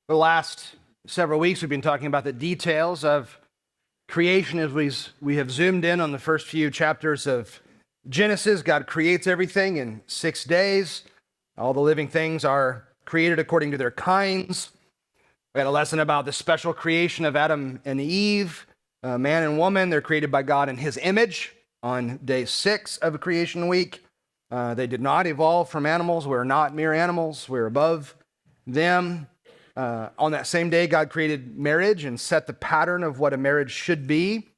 For the last several weeks, we've been talking about the details of creation as we have zoomed in on the first few chapters of Genesis. God creates everything in 6 days. All the living things are created according to their kinds. We had a lesson about the special creation of Adam and Eve, man and woman. They're created by God in his image on day 6 of creation week. They did not evolve from animals. We're not mere animals. We're above them. On that same day, God created marriage and set the pattern of what a marriage should be.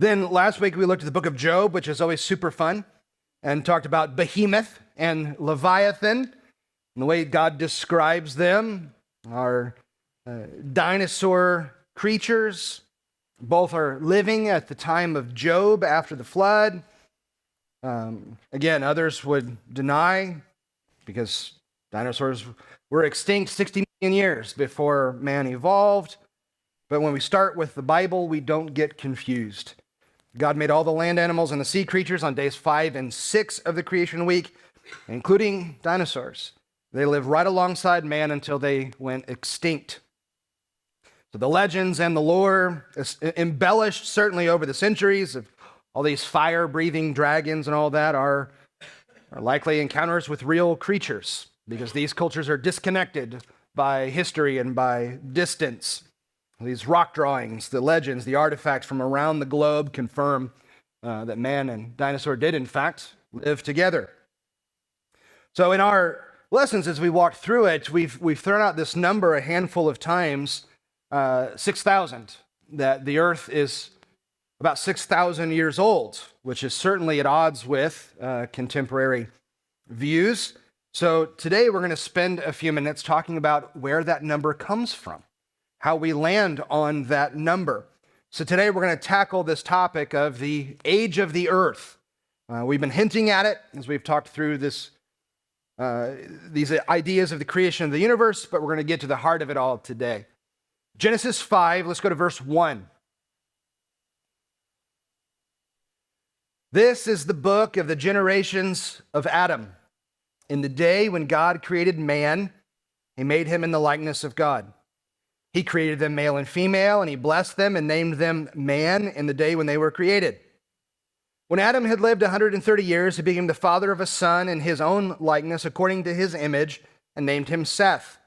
Then last week, we looked at the book of Job, which is always super fun, and talked about Behemoth and Leviathan, and the way God describes them are dinosaur creatures. Both are living at the time of Job after the flood. Again, others would deny because dinosaurs were extinct 60 million years before man evolved. But when we start with the Bible, we don't get confused. God made all the land animals and the sea creatures on days 5 and 6 of the creation week, including dinosaurs. They lived right alongside man until they went extinct. So the legends and the lore, embellished certainly over the centuries of all these fire-breathing dragons and all that, are likely encounters with real creatures, because these cultures are disconnected by history and by distance. These rock drawings, the legends, the artifacts from around the globe confirm that man and dinosaur did, in fact, live together. So in our lessons, as we walked through it, we've thrown out this number a handful of times, 6,000, that the earth is about 6,000 years old, which is certainly at odds with contemporary views. So today we're going to spend a few minutes talking about where that number comes from, how we land on that number. So today we're going to tackle this topic of the age of the earth. We've been hinting at it as we've talked through these ideas of the creation of the universe, but we're going to get to the heart of it all today. Genesis 5, let's go to verse 1. This is the book of the generations of Adam. In the day when God created man, he made him in the likeness of God. He created them male and female, and he blessed them and named them man in the day when they were created. When Adam had lived 130 years, he became the father of a son in his own likeness, according to his image, and named him Seth.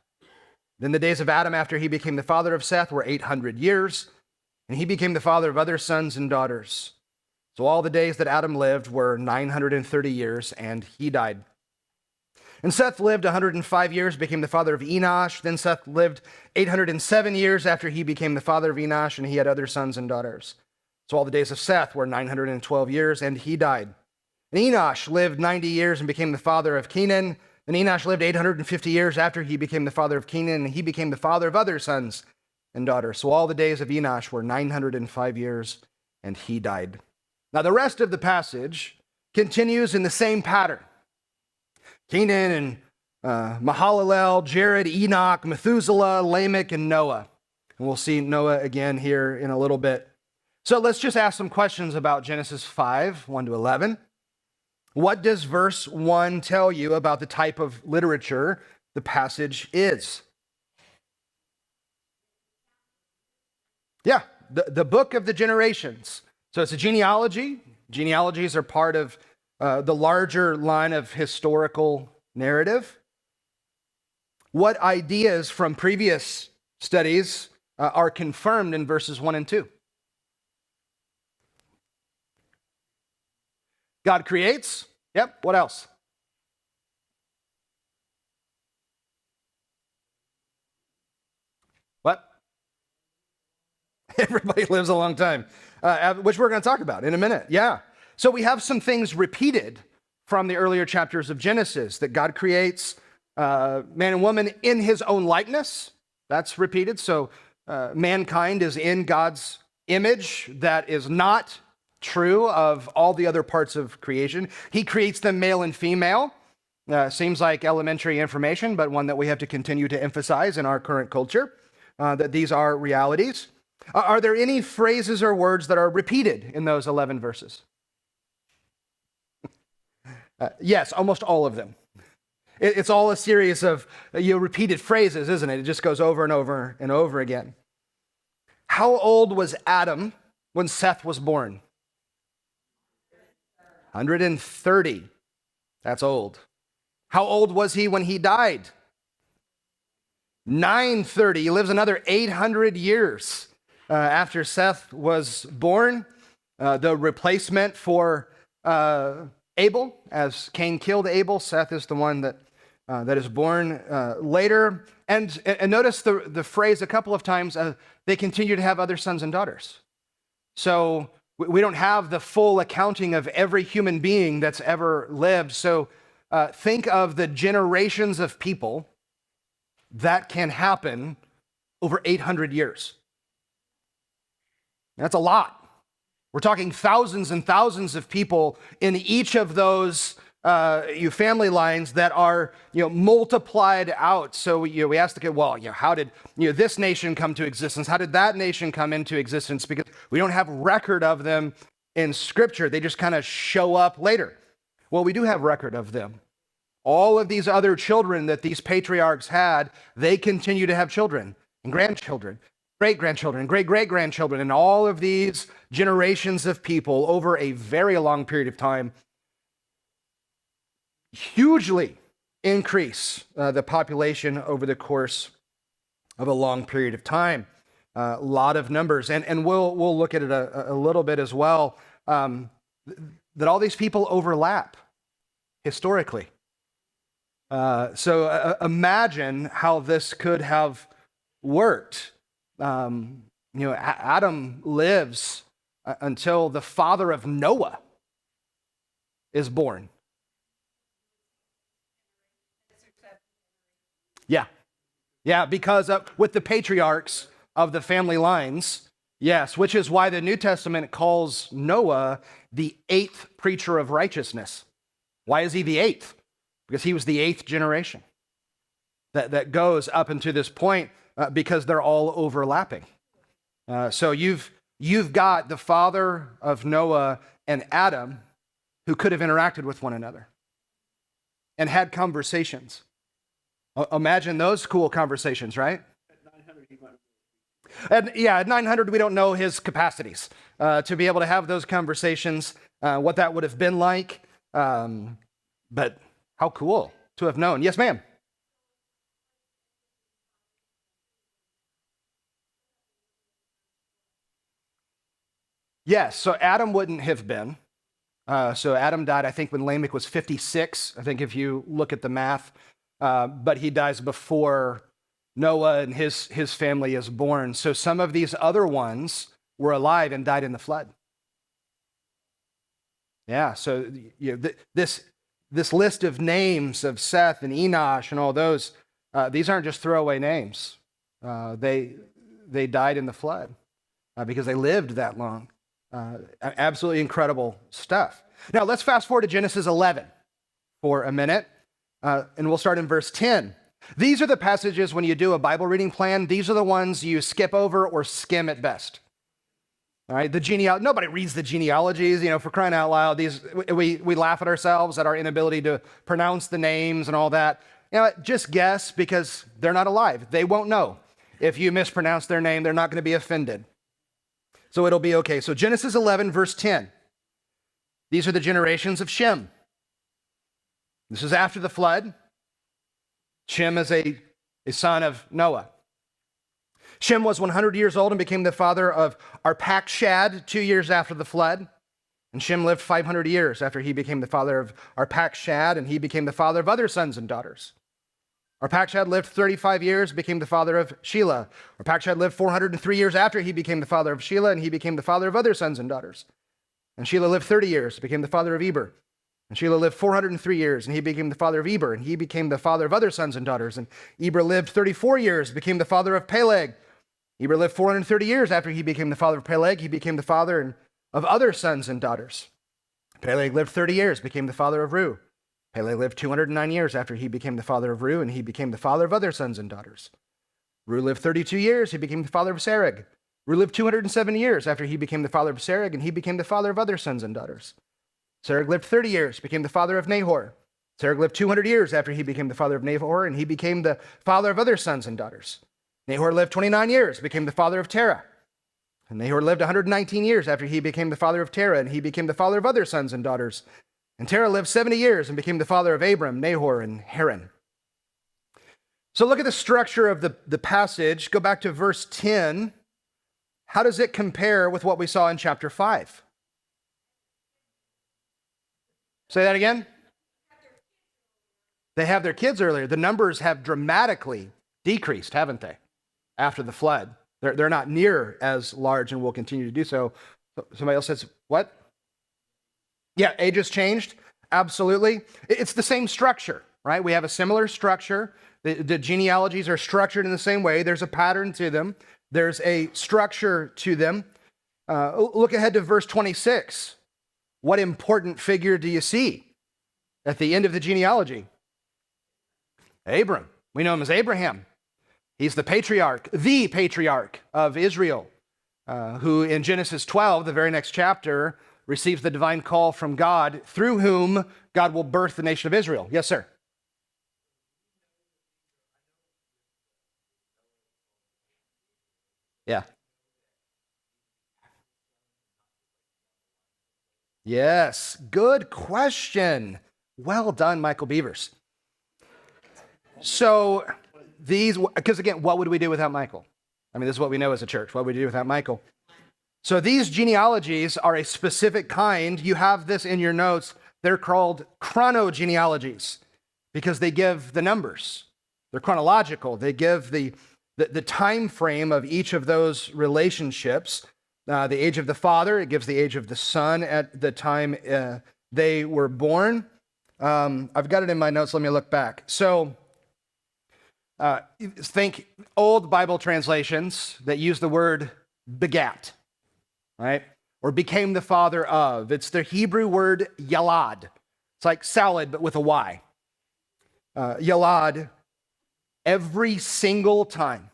Then the days of Adam after he became the father of Seth were 800 years, and he became the father of other sons and daughters. So all the days that Adam lived were 930 years, and he died. And Seth lived 105 years, became the father of Enosh. Then Seth lived 807 years after he became the father of Enosh, and he had other sons and daughters. So all the days of Seth were 912 years, and he died. And Enosh lived 90 years and became the father of Kenan. Then Enosh lived 850 years after he became the father of Kenan, and he became the father of other sons and daughters. So all the days of Enosh were 905 years, and he died. Now the rest of the passage continues in the same pattern. Kenan and Mahalalel, Jared, Enoch, Methuselah, Lamech, and Noah. And we'll see Noah again here in a little bit. So let's just ask some questions about Genesis 5, 1 to 11. What does verse 1 tell you about the type of literature the passage is? Yeah, the book of the generations. So it's a genealogy. Genealogies are part of the larger line of historical narrative. What ideas from previous studies are confirmed in verses 1 and 2? God creates. Yep. What else? What? Everybody lives a long time, which we're going to talk about in a minute. Yeah. So we have some things repeated from the earlier chapters of Genesis, that God creates man and woman in his own likeness. That's repeated. So mankind is in God's image. That is not true of all the other parts of creation. He creates them male and female. Seems like elementary information, but one that we have to continue to emphasize in our current culture, that these are realities. Are there any phrases or words that are repeated in those 11 verses? Yes, almost all of them. It's all a series of repeated phrases, isn't it? It just goes over and over and over again. How old was Adam when Seth was born? 130. That's old. How old was he when he died? 930. He lives another 800 years after Seth was born. The replacement for Abel, as Cain killed Abel, Seth is the one that is born later. And notice the phrase a couple of times, they continue to have other sons and daughters. So we don't have the full accounting of every human being that's ever lived. So think of the generations of people that can happen over 800 years. That's a lot. We're talking thousands and thousands of people in each of those family lines that are multiplied out. So we ask the kid, well, how did this nation come to existence? How did that nation come into existence? Because we don't have record of them in Scripture. They just kind of show up later. Well, we do have record of them. All of these other children that these patriarchs had, they continue to have children and grandchildren, great-grandchildren, great-great-grandchildren, and all of these generations of people over a very long period of time hugely increase the population over the course of a long period of time. A lot of numbers, and we'll look at it a little bit as well, that all these people overlap historically. So imagine how this could have worked. Adam lives until the father of Noah is born. Yeah, because with the patriarchs of the family lines, yes, which is why the New Testament calls Noah the 8th preacher of righteousness. Why is he the 8th? Because he was the 8th generation that goes up into this point because they're all overlapping. So you've got the father of Noah and Adam who could have interacted with one another and had conversations. Imagine those cool conversations, right? At 900, we don't know his capacities to be able to have those conversations, what that would have been like. But how cool to have known. Yes, ma'am. Yes, so Adam wouldn't have been. So Adam died, I think, when Lamech was 56, I think if you look at the math. But he dies before Noah and his family is born. So some of these other ones were alive and died in the flood. Yeah, so this list of names of Seth and Enosh and all those, these aren't just throwaway names. They died in the flood because they lived that long. Absolutely incredible stuff. Now let's fast forward to Genesis 11 for a minute. And we'll start in verse 10. These are the passages when you do a Bible reading plan, these are the ones you skip over or skim at best. All right, nobody reads the genealogies, for crying out loud. We laugh at ourselves at our inability to pronounce the names and all that. Just guess because they're not alive. They won't know. If you mispronounce their name, they're not going to be offended. So it'll be okay. So Genesis 11, verse 10. These are the generations of Shem. This is after the flood. Shem is a son of Noah. Shem was 100 years old and became the father of Arpachshad 2 years after the flood. And Shem lived 500 years after he became the father of Arpachshad, and he became the father of other sons and daughters. Arpachshad lived 35 years, became the father of Shelah. Arpachshad lived 403 years after he became the father of Shelah, and he became the father of other sons and daughters. And Shelah lived 30 years, became the father of Eber. And Shelah lived 403 years, and he became the father of Eber, and he became the father of other sons and daughters. And Eber lived 34 years, became the father of Peleg. Eber lived 430 years after he became the father of Peleg. He became the father of other sons and daughters. Peleg lived 30 years, became the father of Reu. Peleg lived 209 years after he became the father of Reu, and he became the father of other sons and daughters. Reu lived 32 years, he became the father of Serug. Reu lived 207 years after he became the father of Serug, and he became the father of other sons and daughters. Serug lived 30 years, became the father of Nahor. Serug lived 200 years after he became the father of Nahor, and he became the father of other sons and daughters. Nahor lived 29 years, became the father of Terah. And Nahor lived 119 years after he became the father of Terah, and he became the father of other sons and daughters. And Terah lived 70 years and became the father of Abram, Nahor, and Haran. So look at the structure of the passage. Go back to verse 10. How does it compare with what we saw in chapter 5? Say that again. They have their kids earlier. The numbers have dramatically decreased, haven't they, after the flood? They're not near as large and will continue to do so. Somebody else says, what? Yeah, ages changed. Absolutely. It's the same structure, right? We have a similar structure. The genealogies are structured in the same way. There's a pattern to them. There's a structure to them. Look ahead to verse 26. What important figure do you see at the end of the genealogy? Abram. We know him as Abraham. He's the patriarch of Israel, who in Genesis 12, the very next chapter, receives the divine call from God, through whom God will birth the nation of Israel. Yes, sir. Yeah. Yes, good question. Well done, Michael Beavers. So because again, what would we do without Michael? I mean, this is what we know as a church. What would we do without Michael? So these genealogies are a specific kind. You have this in your notes. They're called chronogenealogies because they give the numbers. They're chronological. They give the time frame of each of those relationships. The age of the father, it gives the age of the son at the time they were born. I've got it in my notes. Let me look back. So think old Bible translations that use the word begat, right? Or became the father of. It's the Hebrew word yalad. It's like salad, but with a Y. Yalad, every single time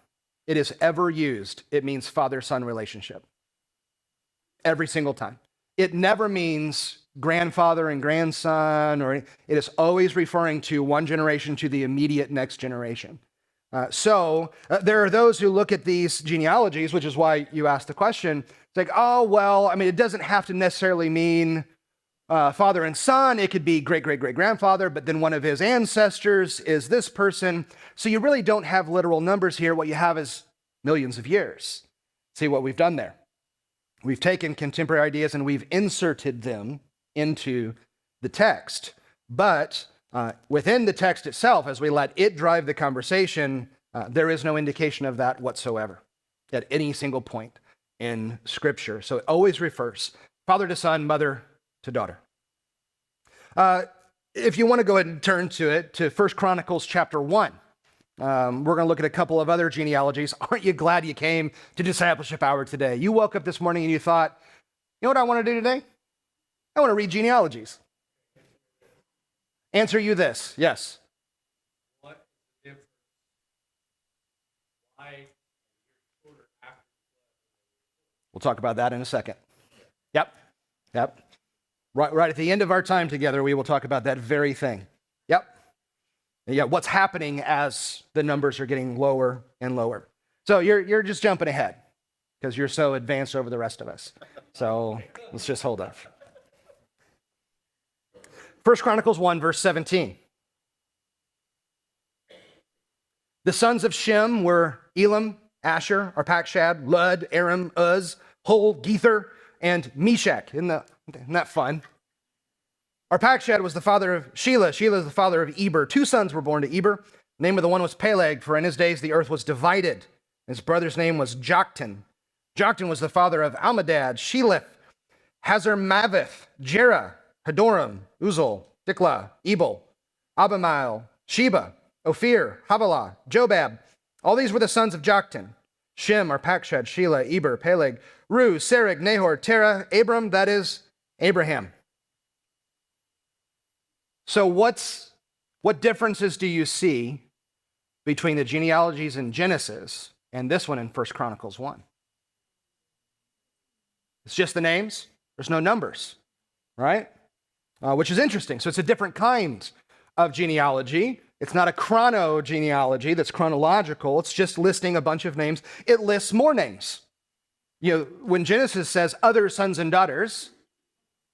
it is ever used, it means father-son relationship. Every single time. It never means grandfather and grandson, or it is always referring to one generation to the immediate next generation. So there are those who look at these genealogies, which is why you asked the question. It's like, oh, well, I mean, it doesn't have to necessarily mean father and son. It could be great-great-great-grandfather, but then one of his ancestors is this person. So you really don't have literal numbers here. What you have is millions of years. See what we've done there? We've taken contemporary ideas and we've inserted them into the text. But within the text itself, as we let it drive the conversation, there is no indication of that whatsoever at any single point in Scripture. So it always refers father to son, mother to daughter. If you want to go ahead and turn to it, to 1 Chronicles chapter 1. We're going to look at a couple of other genealogies. Aren't you glad you came to Discipleship Hour today? You woke up this morning and you thought, you know what I want to do today? I want to read genealogies. Answer you this, yes. What is the difference? Why shorter after? We'll talk about that in a second. Yep. Right at the end of our time together, we will talk about that very thing. Yep. Yeah, what's happening as the numbers are getting lower and lower. So you're just jumping ahead because you're so advanced over the rest of us. So let's just hold up. 1 Chronicles 1, verse 17. The sons of Shem were Elam, Asher, Arpachshad, Lud, Aram, Uz, Hul, Gether, and Meshach. Isn't that fun? Arpachshad was the father of Shelah. Shelah is the father of Eber. Two sons were born to Eber. The name of the one was Peleg, for in his days the earth was divided. His brother's name was Joktan. Joktan was the father of Almadad, Shelith, Hazarmaveth, Jerah, Hadoram, Uzal, Diklah, Ebal, Abimael, Sheba, Ophir, Havilah, Jobab. All these were the sons of Joktan. Shem, Arpachshad, Shelah, Eber, Peleg, Ru, Serug, Nahor, Terah, Abram, that is Abraham. So what differences do you see between the genealogies in Genesis and this one in 1 Chronicles 1? It's just the names. There's no numbers, right? Which is interesting. So it's a different kind of genealogy. It's not a chronogenealogy that's chronological. It's just listing a bunch of names. It lists more names. When Genesis says other sons and daughters,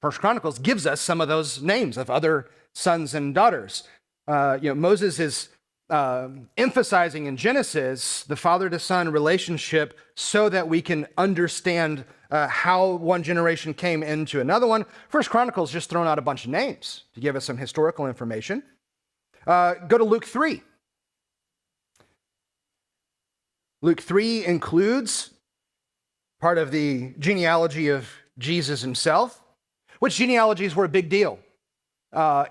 First Chronicles gives us some of those names of other sons and daughters. Moses is emphasizing in Genesis the father to son relationship so that we can understand how one generation came into another one. First Chronicles just thrown out a bunch of names to give us some historical information. Go to Luke 3. Luke 3 includes part of the genealogy of Jesus himself, which genealogies were a big deal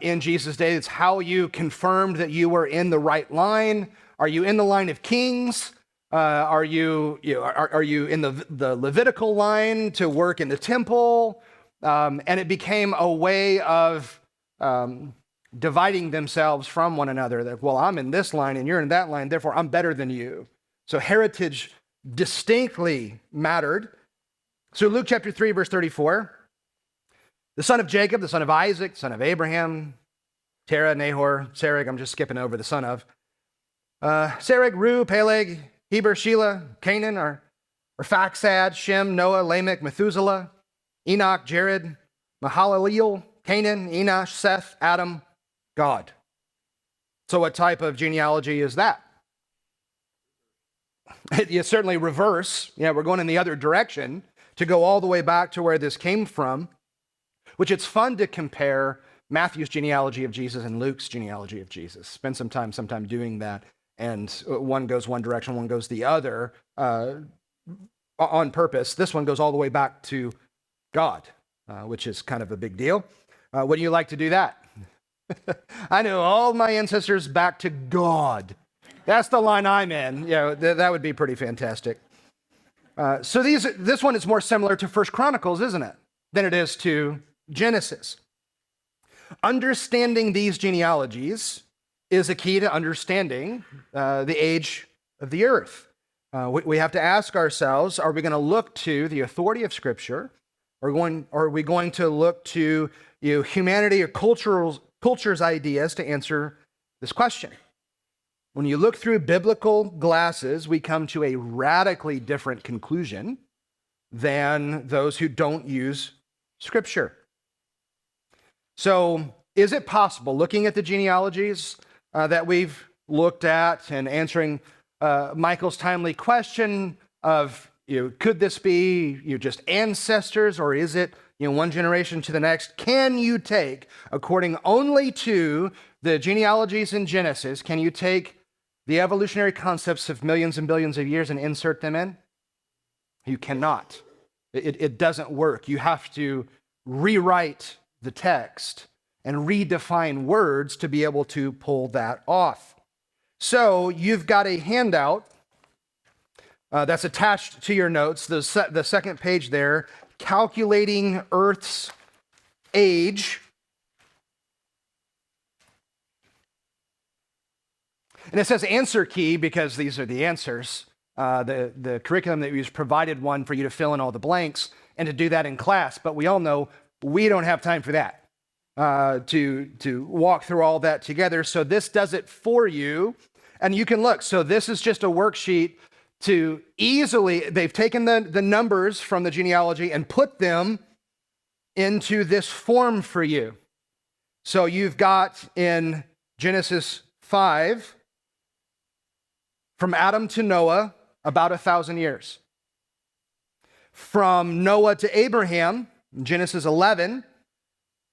in Jesus' day. It's how you confirmed that you were in the right line. Are you in the line of kings? Are you in the Levitical line to work in the temple? And it became a way of dividing themselves from one another. That, well, I'm in this line and you're in that line, therefore I'm better than you. So heritage distinctly mattered. So Luke chapter 3, verse 34, the son of Jacob, the son of Isaac, son of Abraham, Terah, Nahor, Sereg, I'm just skipping over the son of, Sereg, Ru, Peleg, Heber, Shelah, Canaan, or Arphaxad, Shem, Noah, Lamech, Methuselah, Enoch, Jared, Mahalaleel, Canaan, Enosh, Seth, Adam, God. So what type of genealogy is that? It's certainly reverse. We're going in the other direction to go all the way back to where this came from, which it's fun to compare Matthew's genealogy of Jesus and Luke's genealogy of Jesus. Spend some time sometime doing that, and one goes one direction, one goes the other on purpose. This one goes all the way back to God, which is kind of a big deal. Wouldn't you like to do that? I know all my ancestors back to God. That's the line I'm in. That would be pretty fantastic. So this one is more similar to First Chronicles, isn't it, than it is to Genesis. Understanding these genealogies is a key to understanding the age of the earth. We have to ask ourselves, are we going to look to the authority of Scripture, or are we going to look to humanity or culture's ideas to answer this question? When you look through biblical glasses, we come to a radically different conclusion than those who don't use Scripture. So, is it possible, looking at the genealogies that we've looked at and answering Michael's timely question of, could this be just ancestors, or is it one generation to the next? Can you take, according only to the genealogies in Genesis, can you take the evolutionary concepts of millions and billions of years and insert them in? You cannot. It doesn't work. You have to rewrite the text and redefine words to be able to pull that off. So you've got a handout that's attached to your notes, the second page there, calculating Earth's age. And it says answer key because these are the answers. The curriculum that we use provided one for you to fill in all the blanks and to do that in class. But we all know we don't have time for that, to walk through all that together. So this does it for you. And you can look. So this is just a worksheet to easily, they've taken the numbers from the genealogy and put them into this form for you. So you've got in Genesis 5, from Adam to Noah, about 1,000 years. From Noah to Abraham, Genesis 11,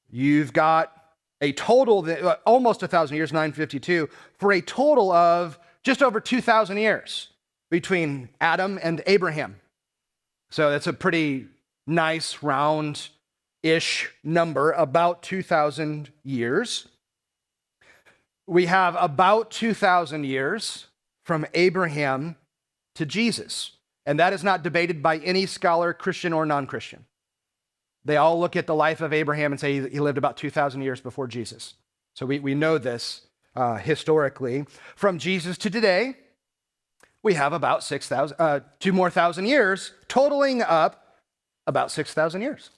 you've got a total, almost 1,000 years, 952, for a total of just over 2,000 years between Adam and Abraham. So that's a pretty nice, round-ish number, about 2,000 years. We have about 2,000 years from Abraham to Jesus. And that is not debated by any scholar, Christian or non-Christian. They all look at the life of Abraham and say he lived about 2,000 years before Jesus. So we know this historically. From Jesus to today, we have about 2 more thousand years, totaling up about 6,000 years.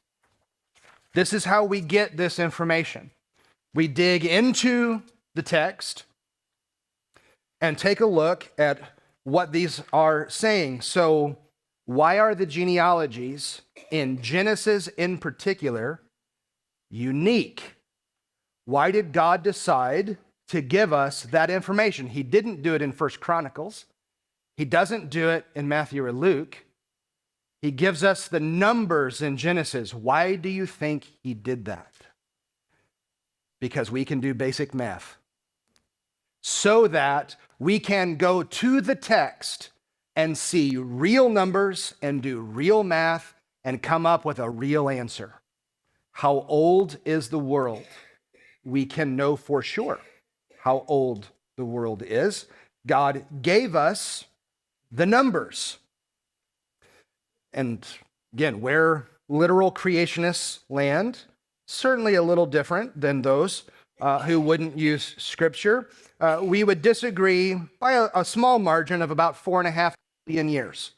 This is how we get this information. We dig into the text and take a look at what these are saying. So, why are the genealogies in Genesis in particular unique? Why did God decide to give us that information? He didn't do it in First Chronicles. He doesn't do it in Matthew or Luke. He gives us the numbers in Genesis. Why do you think he did that? Because we can do basic math. So that we can go to the text and see real numbers and do real math and come up with a real answer. How old is the world? We can know for sure how old the world is. God gave us the numbers. And again, where literal creationists land, certainly a little different than those who wouldn't use Scripture. We would disagree by a small margin of about 4.5 billion years.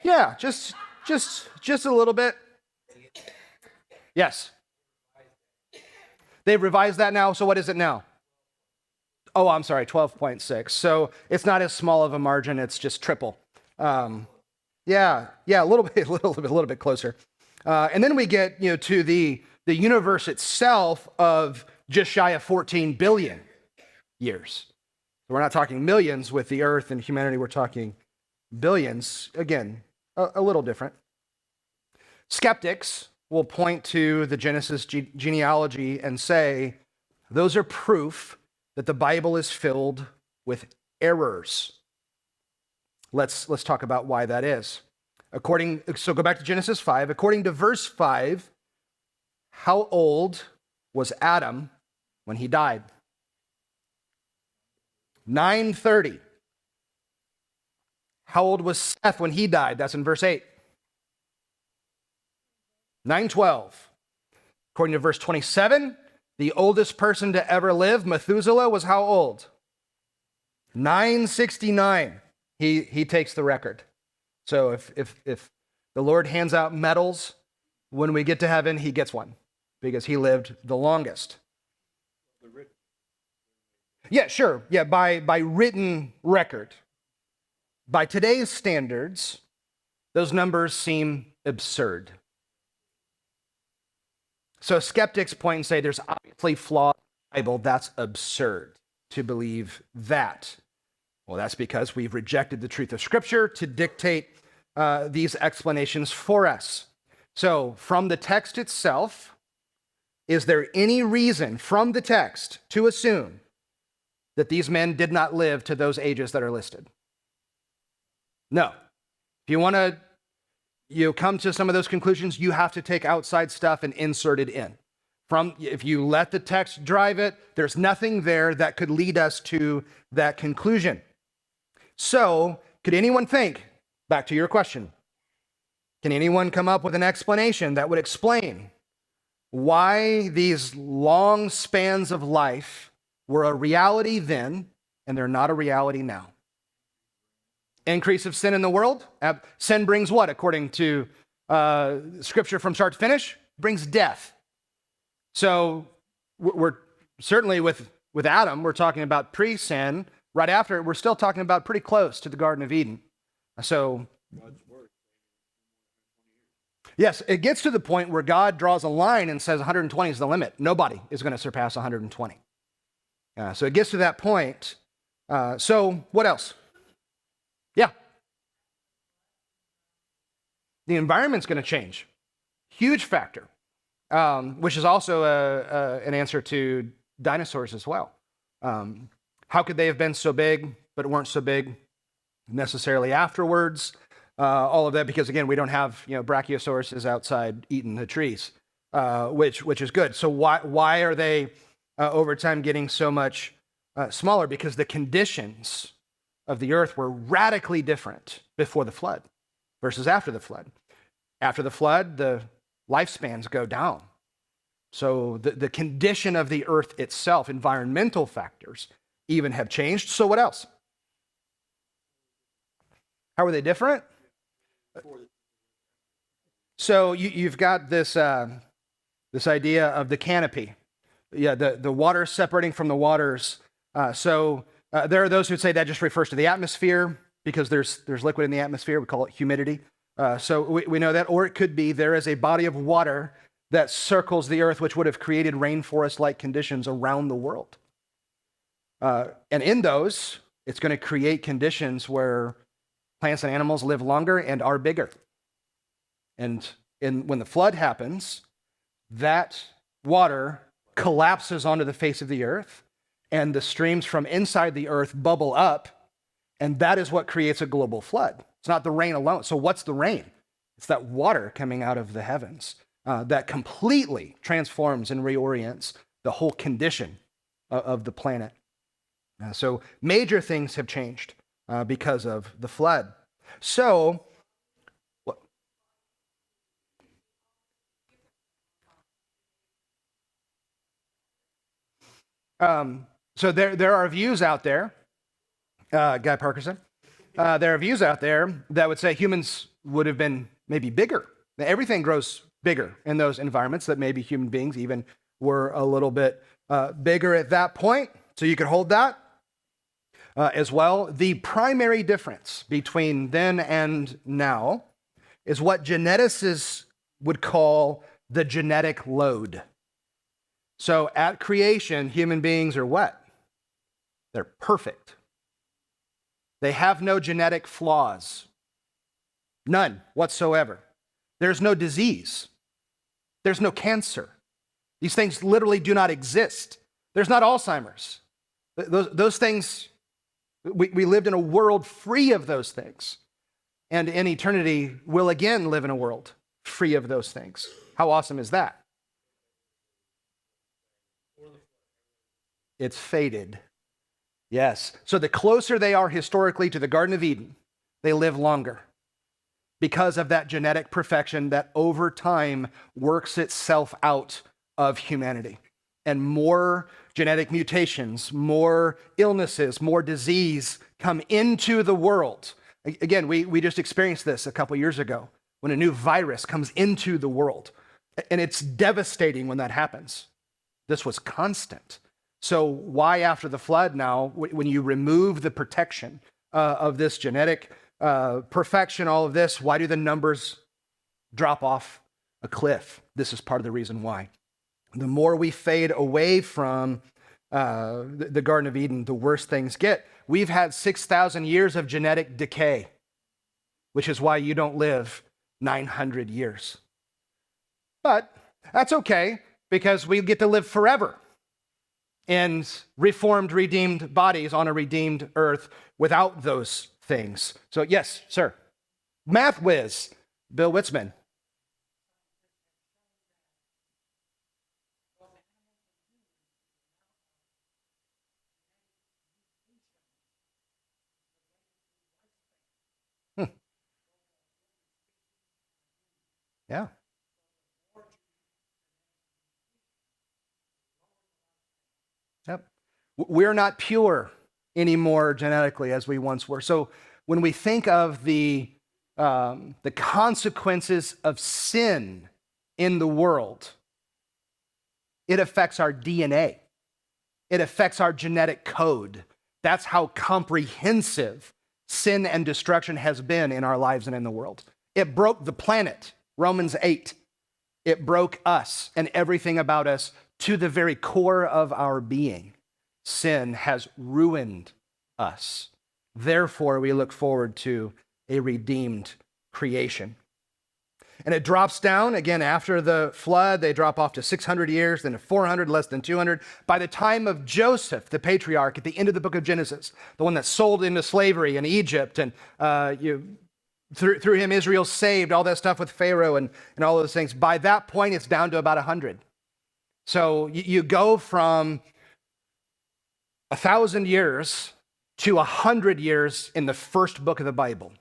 Yeah, just a little bit. Yes. They've revised that now, so what is it now? Oh, I'm sorry, 12.6. So it's not as small of a margin, it's just triple. Yeah, a little bit closer. And then we get, to the universe itself of just shy of 14 billion years. We're not talking millions with the earth and humanity, we're talking billions. Again, a little different. Skeptics will point to the Genesis genealogy and say, those are proof that the Bible is filled with errors. Let's talk about why that is. So go back to Genesis 5. According to verse 5, how old was Adam when he died? 930. How old was Seth when he died? That's in verse 8. 912. According to verse 27, the oldest person to ever live, Methuselah, was how old? 969. He takes the record. So if the Lord hands out medals, when we get to heaven, he gets one because he lived the longest. Yeah, sure. Yeah, by written record. By today's standards, those numbers seem absurd. So skeptics point and say there's obviously flaws in the Bible. That's absurd to believe that. Well, that's because we've rejected the truth of Scripture to dictate these explanations for us. So from the text itself, is there any reason from the text to assume that these men did not live to those ages that are listed? No. If you want to come to some of those conclusions, you have to take outside stuff and insert it in. If you let the text drive it, there's nothing there that could lead us to that conclusion. So, could anyone think, back to your question, can anyone come up with an explanation that would explain why these long spans of life were a reality then and they're not a reality now? Increase of sin in the world. Sin brings what, according to Scripture from start to finish? Brings death. So we're certainly with Adam, we're talking about pre-sin. Right after it, we're still talking about pretty close to the Garden of Eden. So yes, it gets to the point where God draws a line and says 120 is the limit. Nobody is going to surpass 120. So it gets to that point. So what else? Yeah. The environment's going to change. Huge factor, which is also an answer to dinosaurs as well. How could they have been so big, but weren't so big necessarily afterwards? All of that because, again, we don't have brachiosauruses outside eating the trees, which is good. So why are they over time getting so much smaller? Because the conditions of the earth were radically different before the flood versus after the flood. After the flood, the lifespans go down. So the condition of the earth itself, environmental factors, even have changed. So what else? How are they different? So you've got this idea of the canopy. Yeah, the waters separating from the waters. There are those who say that just refers to the atmosphere because there's liquid in the atmosphere. We call it humidity. We know that. Or it could be there is a body of water that circles the earth, which would have created rainforest-like conditions around the world. And in those, it's going to create conditions where plants and animals live longer and are bigger. And when the flood happens, that water collapses onto the face of the earth, and the streams from inside the earth bubble up, and that is what creates a global flood. It's not the rain alone. So what's the rain? It's that water coming out of the heavens that completely transforms and reorients the whole condition of the planet. So major things have changed because of the flood. So, there are views out there, Guy Parkinson, there are views out there that would say humans would have been maybe bigger. Everything grows bigger in those environments, that maybe human beings even were a little bit bigger at that point. So you could hold that as well. The primary difference between then and now is what geneticists would call the genetic load. So at creation, human beings are what? They're perfect. They have no genetic flaws. None whatsoever. There's no disease. There's no cancer. These things literally do not exist. There's not Alzheimer's. Those things, we lived in a world free of those things. And in eternity, we'll again live in a world free of those things. How awesome is that? It's faded. Yes. So the closer they are historically to the Garden of Eden, they live longer because of that genetic perfection that over time works itself out of humanity. And more genetic mutations, more illnesses, more disease come into the world. Again, we just experienced this a couple years ago when a new virus comes into the world. And it's devastating when that happens. This was constant. So why after the flood now, when you remove the protection of this genetic perfection, all of this, why do the numbers drop off a cliff? This is part of the reason why. The more we fade away from the Garden of Eden, the worse things get. We've had 6,000 years of genetic decay, which is why you don't live 900 years. But that's okay, because we get to live forever in reformed, redeemed bodies on a redeemed earth without those things. So yes, sir. Math whiz, Bill Witzman. Yeah. Yep. We're not pure anymore genetically as we once were. So when we think of the consequences of sin in the world, it affects our DNA. It affects our genetic code. That's how comprehensive sin and destruction has been in our lives and in the world. It broke the planet, Romans 8. It broke us and everything about us to the very core of our being. Sin has ruined us. Therefore, we look forward to a redeemed creation. And it drops down again after the flood. They drop off to 600 years, then to 400, less than 200. By the time of Joseph, the patriarch, at the end of the book of Genesis, the one that's sold into slavery in Egypt, and through him Israel saved, all that stuff with Pharaoh and all those things. By that point, it's down to about 100. So you go from 1,000 years to 100 years in the first book of the Bible.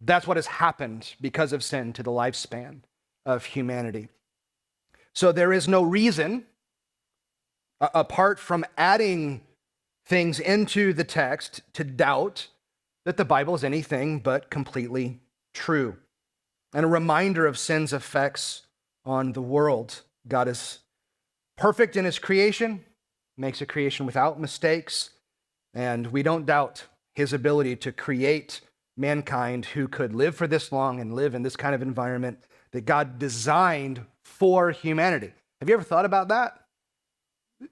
That's what has happened because of sin to the lifespan of humanity. So there is no reason, apart from adding things into the text, to doubt that the Bible is anything but completely true. And a reminder of sin's effects on the world. God is perfect in his creation, makes a creation without mistakes, and we don't doubt his ability to create mankind who could live for this long and live in this kind of environment that God designed for humanity. Have you ever thought about that?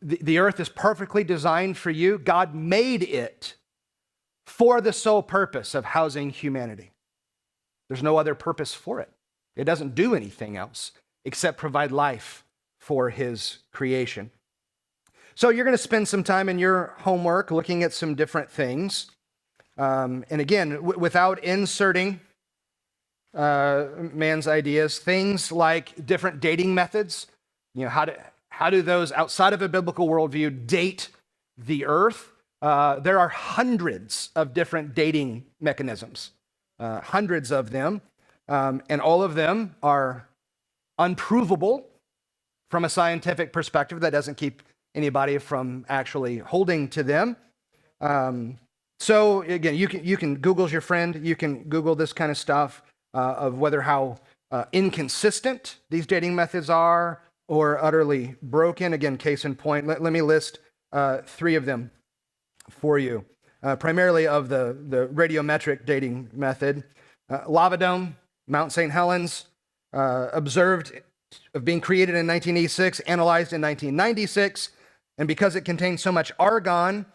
The earth is perfectly designed for you. God made it for the sole purpose of housing humanity. There's no other purpose for it. It doesn't do anything else except provide life for his creation. So you're going to spend some time in your homework looking at some different things. And again, without inserting man's ideas, things like different dating methods, how do those outside of a biblical worldview date the earth? There are hundreds of different dating mechanisms, hundreds of them, and all of them are unprovable from a scientific perspective. That doesn't keep anybody from actually holding to them. So again, you can Google's your friend. You can Google this kind of stuff of whether how inconsistent these dating methods are or utterly broken. Again, case in point, let me list three of them for you. Primarily of the radiometric dating method. Lava Dome, Mount St. Helens, observed of being created in 1986, analyzed in 1996, and because it contains so much argon,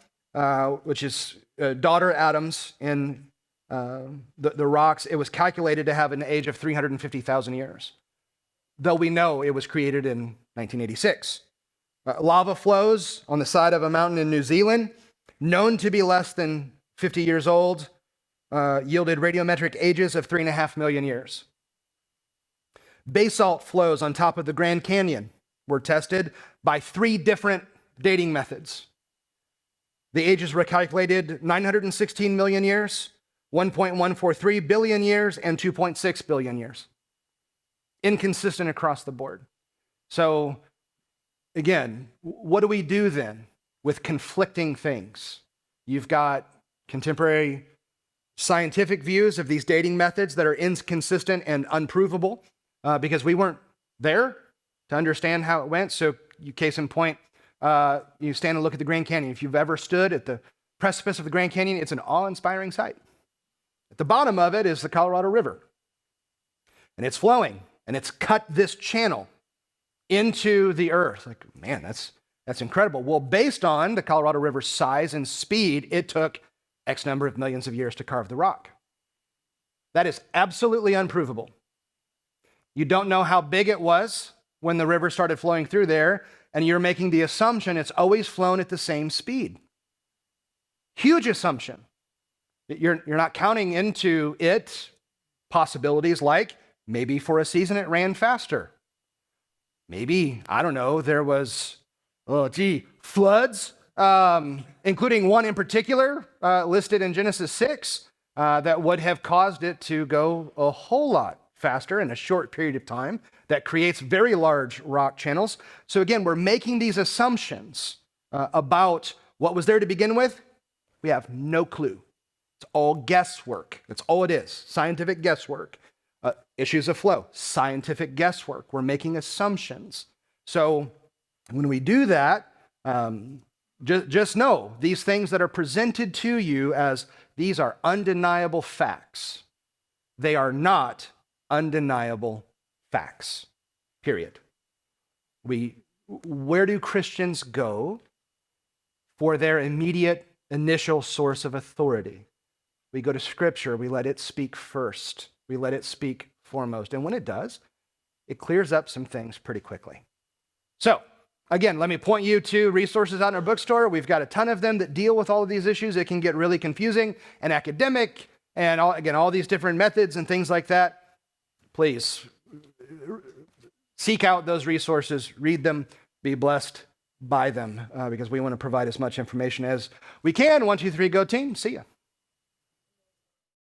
which is daughter atoms in the rocks, it was calculated to have an age of 350,000 years, though we know it was created in 1986. Lava flows on the side of a mountain in New Zealand, known to be less than 50 years old, yielded radiometric ages of 3.5 million years. Basalt flows on top of the Grand Canyon were tested by 3 different dating methods. The ages were calculated 916 million years, 1.143 billion years, and 2.6 billion years. Inconsistent across the board. So again, what do we do then with conflicting things? You've got contemporary scientific views of these dating methods that are inconsistent and unprovable because we weren't there to understand how it went. So case in point, you stand and look at the Grand Canyon. If you've ever stood at the precipice of the Grand Canyon, it's an awe-inspiring sight. At the bottom of it is the Colorado River, and it's flowing, and it's cut this channel into the earth. Like, man, that's incredible. Well, based on the Colorado River's size and speed, it took X number of millions of years to carve the rock. That is absolutely unprovable. You don't know how big it was when the river started flowing through there, and you're making the assumption it's always flown at the same speed. Huge assumption. You're not counting into it possibilities like maybe for a season it ran faster. Maybe, I don't know, there was, floods, including one in particular listed in Genesis 6 that would have caused it to go a whole lot faster in a short period of time that creates very large rock channels. So again, we're making these assumptions about what was there to begin with. We have no clue. It's all guesswork. That's all it is, scientific guesswork. Issues of flow, scientific guesswork. We're making assumptions. So when we do that, just know these things that are presented to you as these are undeniable facts. They are not undeniable facts, period. Where do Christians go for their immediate initial source of authority? We go to Scripture. We let it speak first. We let it speak foremost. And when it does, it clears up some things pretty quickly. So, again, let me point you to resources out in our bookstore. We've got a ton of them that deal with all of these issues. It can get really confusing and academic and all these different methods and things like that. Please seek out those resources, read them, be blessed by them because we want to provide as much information as we can. 1, 2, 3, go team. See ya.